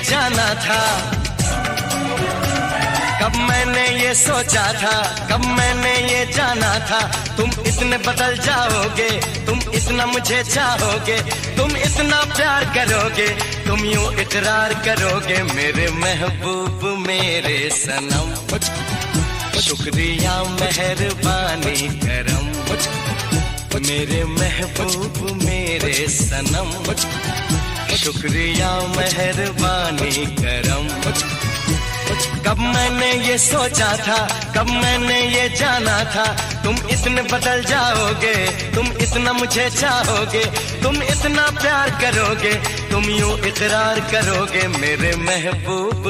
जाना था, कब मैंने ये सोचा था, कब मैंने ये जाना था। तुम इतने बदल जाओगे, तुम इतना मुझे चाहोगे, तुम इतना प्यार करोगे, तुम यूं इकरार करोगे मेरे महबूब मेरे सनम। शुक्रिया मेहरबानी करम, मेरे महबूब मेरे सनम। शुक्रिया मेहरबानी करम। कब मैंने ये सोचा था, कब मैंने ये जाना था। तुम इतने बदल जाओगे, तुम इतना मुझे चाहोगे, तुम इतना प्यार करोगे, तुम यूं इकरार करोगे मेरे महबूब।